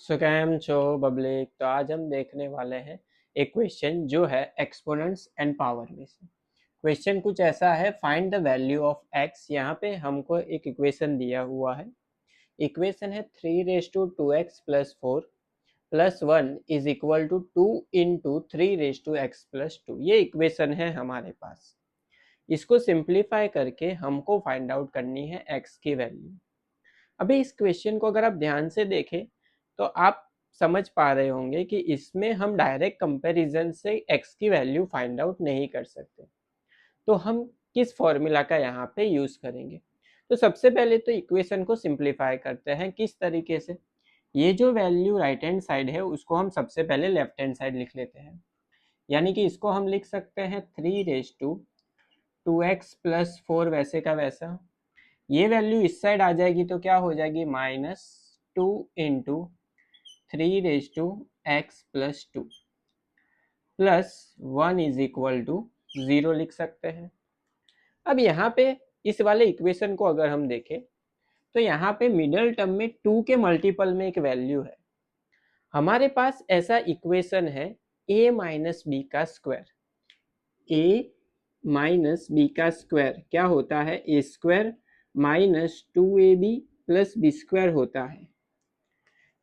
सो cam छो public. तो आज हम देखने वाले हैं एक क्वेश्चन जो है एक्सपोनेंट्स एंड पावर में से। क्वेश्चन कुछ ऐसा है, find the value of x. यहाँ पे हमको एक इक्वेशन दिया हुआ है। इक्वेशन है 3 raised to 2x + 4 + 1 is equal to 2 into 3 raised to x + 2। ये इक्वेशन है हमारे पास। इसको सिंप्लीफाई करके हमको फाइंड आउट करनी है एक्स की वैल्यू। अभी इस क्वेश्चन को अगर आप ध्यान से देखें तो आप समझ पा रहे होंगे कि इसमें हम डायरेक्ट कंपैरिजन से x की वैल्यू फाइंड आउट नहीं कर सकते। तो हम किस फॉर्मूला का यहाँ पे यूज करेंगे? तो सबसे पहले तो इक्वेशन को सिंप्लीफाई करते हैं। किस तरीके से? ये जो वैल्यू राइट हैंड साइड है उसको हम सबसे पहले लेफ्ट हैंड साइड लिख लेते हैं। यानी कि इसको हम लिख सकते हैं 3 raised to 2x + 4 वैसे का वैसा। ये वैल्यू इस साइड आ जाएगी तो क्या हो जाएगी? -2 into 3 raised to x + 2 + 1 is equal to 0 लिख सकते हैं। अब यहाँ पे इस वाले इक्वेशन को अगर हम देखें तो यहाँ पे मिडल टर्म में 2 के मल्टीपल में एक वैल्यू है। हमारे पास ऐसा इक्वेशन है a - b का स्क्वायर। a - b का स्क्वायर क्या होता है? a² - 2ab + b² होता है।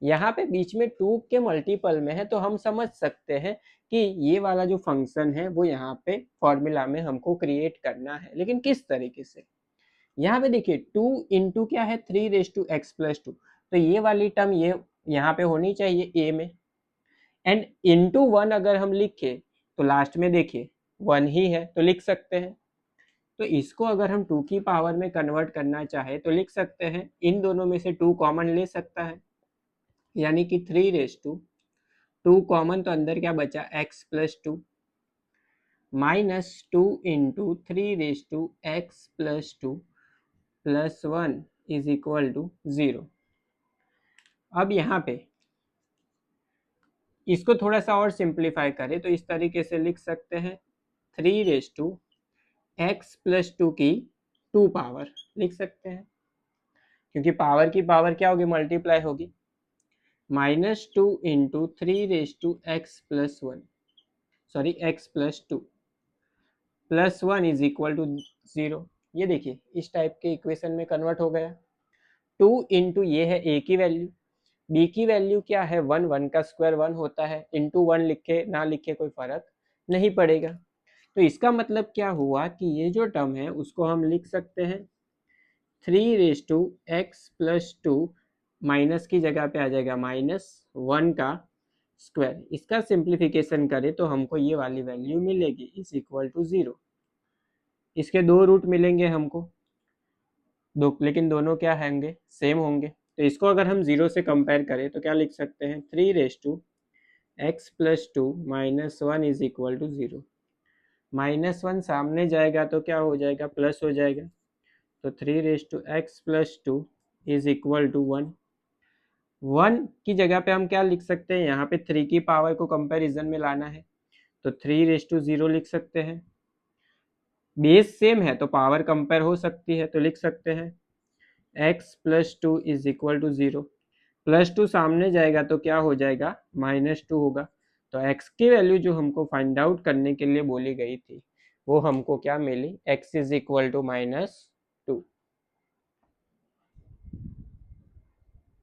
यहाँ पे बीच में 2 के मल्टीपल में है तो हम समझ सकते हैं कि ये वाला जो फंक्शन है वो यहाँ पे फॉर्मूला में हमको क्रिएट करना है। लेकिन किस तरीके से? यहाँ पे देखिए 2 इंटू क्या है? 3 raised to x + 2। तो ये वाली टर्म ये यहाँ पे होनी चाहिए a में, एंड इंटू 1 अगर हम लिखे तो लास्ट में देखिए 1 ही है तो लिख सकते हैं। तो इसको अगर हम 2 की पावर में कन्वर्ट करना चाहे तो लिख सकते हैं। इन दोनों में से 2 कॉमन ले सकता है, यानी कि 3 raised to 2 कॉमन तो अंदर क्या बचा? x + 2 -2 into 3 raised to x + 2 + 1 is equal to 0। अब यहाँ पे इसको थोड़ा सा और सिंप्लीफाई करें तो इस तरीके से लिख सकते हैं 3 raised to x + 2 की 2 पावर लिख सकते हैं, क्योंकि पावर की पावर क्या होगी? मल्टीप्लाई होगी। -2 into 3 raised to x + 1 sorry x + 2 + 1 is equal to 0। ये देखिए इस टाइप के इक्वेशन में कन्वर्ट हो गया। 2 इंटू ये है a की वैल्यू, b की वैल्यू क्या है? 1, 1 का स्क्वायर 1 होता है। इंटू 1 लिखे ना लिखे कोई फर्क नहीं पड़ेगा। तो इसका मतलब क्या हुआ कि ये जो टर्म है उसको हम लिख सकते हैं 3 raised to x + 2 माइनस की जगह पे आ जाएगा -1 का स्क्वायर। इसका सिंप्लीफिकेशन करें तो हमको ये वाली वैल्यू मिलेगी इज इक्वल टू 0। इसके 2 रूट मिलेंगे हमको, लेकिन दोनों क्या होंगे? सेम होंगे। तो इसको अगर हम 0 से कंपेयर करें तो क्या लिख सकते हैं? 3 raised to x + 2 - 1 is equal to 0। -1 सामने जाएगा तो क्या हो जाएगा? प्लस हो जाएगा। तो 3 raised to x + 2 is equal to 1। 1 की जगह पे हम क्या लिख सकते हैं? यहाँ पे 3 की पावर को कंपैरिजन में लाना है तो 3 raised to 0 लिख सकते हैं। बेस सेम है तो पावर कंपेयर हो सकती है तो लिख सकते हैं x + 2 इज इक्वल टू 0। +2 सामने जाएगा तो क्या हो जाएगा? -2 होगा। तो x की वैल्यू जो हमको फाइंड आउट करने के लिए बोली गई थी वो हमको क्या मिली? x is equal to